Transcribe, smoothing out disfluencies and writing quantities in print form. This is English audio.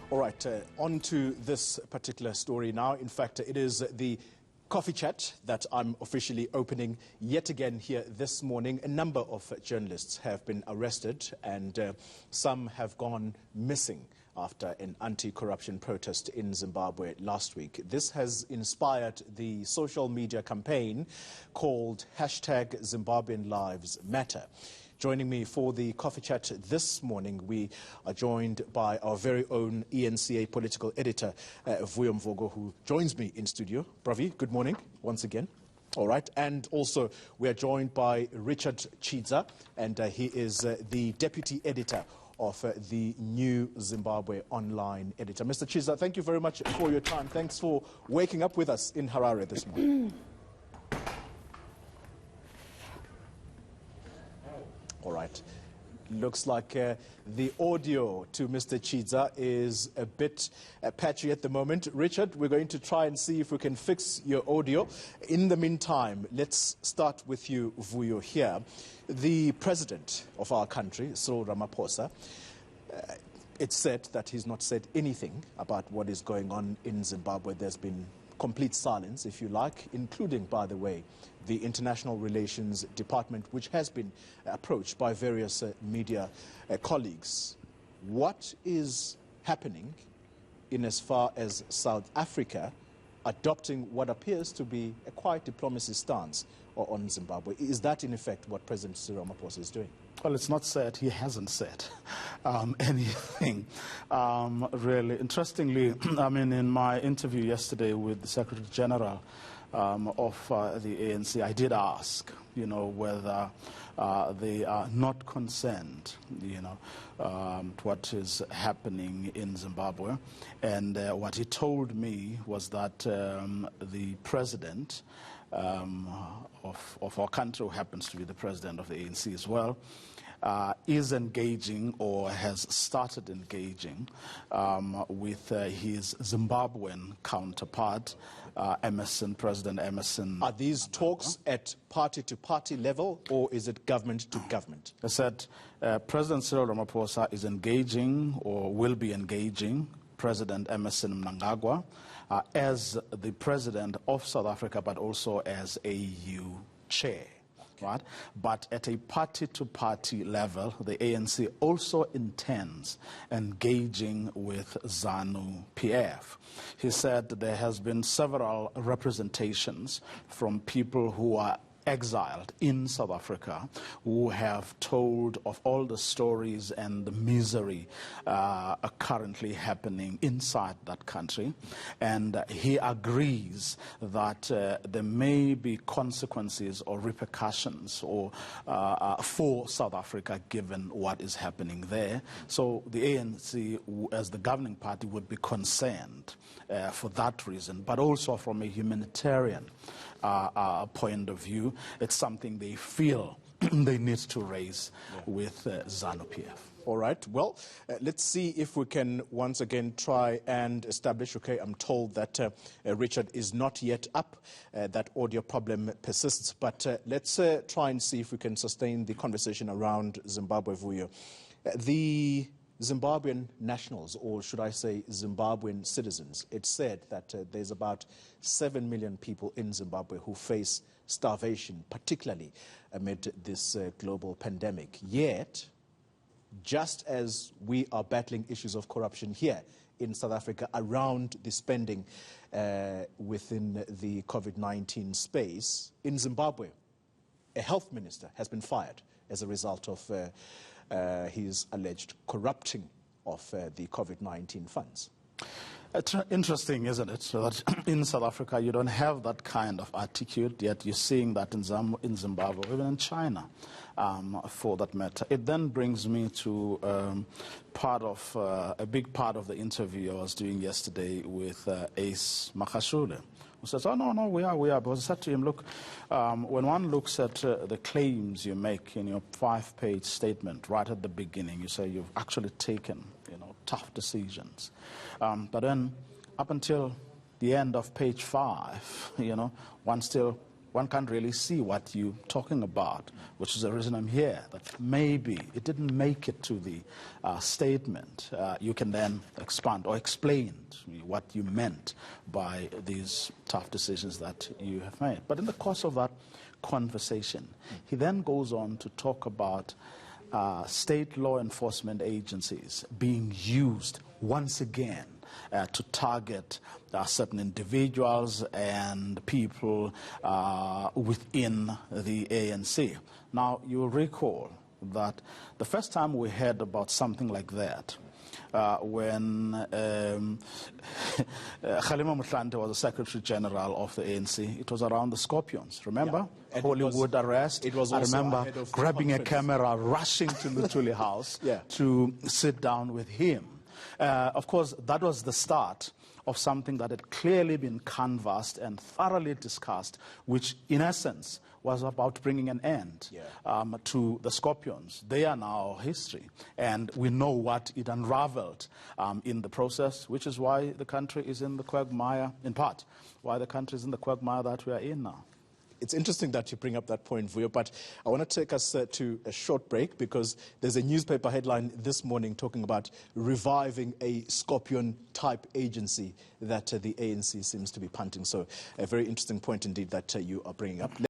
All right, on to this particular story now. In fact, it is the coffee chat that I'm officially opening yet again here this morning. A number of journalists have been arrested and some have gone missing after an anti-corruption protest in Zimbabwe last week. This has inspired the social media campaign called #Zimbabwean Lives Matter. Joining me for the coffee chat this morning, we are joined by our very own eNCA Political Editor Vuyo Mvoko, who joins me in studio. Bravi, good morning once again. All right, and also we are joined by Richard Chidza, and he is the Deputy Editor of the new Zimbabwe Online Editor. Mr. Chidza, thank you very much for your time. Thanks for waking up with us in Harare this morning. All right. Looks like the audio to Mr. Chidza is a bit patchy at the moment. Richard, we're going to try and see if we can fix your audio. In the meantime, let's start with you, Vuyo, here. The president of our country, Cyril Ramaphosa, it's said that he's not said anything about what is going on in Zimbabwe. There's been complete silence, if you like, including, by the way, the International Relations Department, which has been approached by various media colleagues. What is happening in as far as South Africa adopting what appears to be a quiet diplomacy stance on Zimbabwe? Is that, in effect, what President Cyril Ramaphosa is doing? Well, it's not said. He hasn't said anything, really. Interestingly, I mean, in my interview yesterday with the Secretary General of the ANC, I did ask, whether they are not concerned, to what is happening in Zimbabwe. And what he told me was that the president of our country, who happens to be the president of the ANC as well, is engaging or has started engaging with his Zimbabwean counterpart, President Emerson. Are these talks at party-to-party level, or is it government-to-government? I said President Cyril Ramaphosa is engaging or will be engaging President Emerson Mnangagwa as the president of South Africa, but also as AU chair. Right? But at a party-to-party level, the ANC also intends engaging with ZANU-PF. He said there has been several representations from people who are exiled in South Africa, who have told of all the stories and the misery currently happening inside that country. And he agrees that there may be consequences or repercussions for South Africa given what is happening there. So the ANC, as the governing party, would be concerned for that reason, but also from a humanitarian point of view. It's something they feel they need to raise with ZANU-PF. All right. Well, let's see if we can once again try and establish, okay, I'm told that Richard is not yet up. That audio problem persists. But let's try and see if we can sustain the conversation around Zimbabwe, Vuyo. The Zimbabwean nationals, or should I say Zimbabwean citizens, it's said that there's about 7 million people in Zimbabwe who face starvation, particularly amid this global pandemic. Yet, just as we are battling issues of corruption here in South Africa around the spending within the COVID-19 space, in Zimbabwe, a health minister has been fired as a result of his alleged corrupting of the COVID-19 funds. It's interesting, isn't it, so that in South Africa you don't have that kind of attitude, yet you're seeing that in Zimbabwe, even in China, for that matter. It then brings me to a big part of the interview I was doing yesterday with Ace Makashule, who says, oh, no, we are. Because I said to him, look, when one looks at the claims you make in your 5-page statement right at the beginning, you say you've actually taken, tough decisions. But then up until the end of page 5, one still one can't really see what you're talking about, which is the reason I'm here, that maybe it didn't make it to the statement. You can then expand or explain to me what you meant by these tough decisions that you have made. But in the course of that conversation, he then goes on to talk about state law enforcement agencies being used once again to target certain individuals and people within the ANC. Now, you'll recall that the first time we heard about something like that, when Kgalema Motlanthe was the Secretary General of the ANC, it was around the Scorpions, remember? Yeah. Hollywood arrest. It was I also remember ahead of the grabbing a conference. camera, rushing to Luthuli House Yeah. to sit down with him. Of course, that was the start of something that had clearly been canvassed and thoroughly discussed, which in essence was about bringing an end to the Scorpions. They are now history, and we know what it unraveled in the process, which is why the country is in the quagmire, in part, why the country is in the quagmire that we are in now. It's interesting that you bring up that point, Vuyo, but I want to take us to a short break because there's a newspaper headline this morning talking about reviving a Scorpion-type agency that the ANC seems to be punting. So a very interesting point indeed that you are bringing up.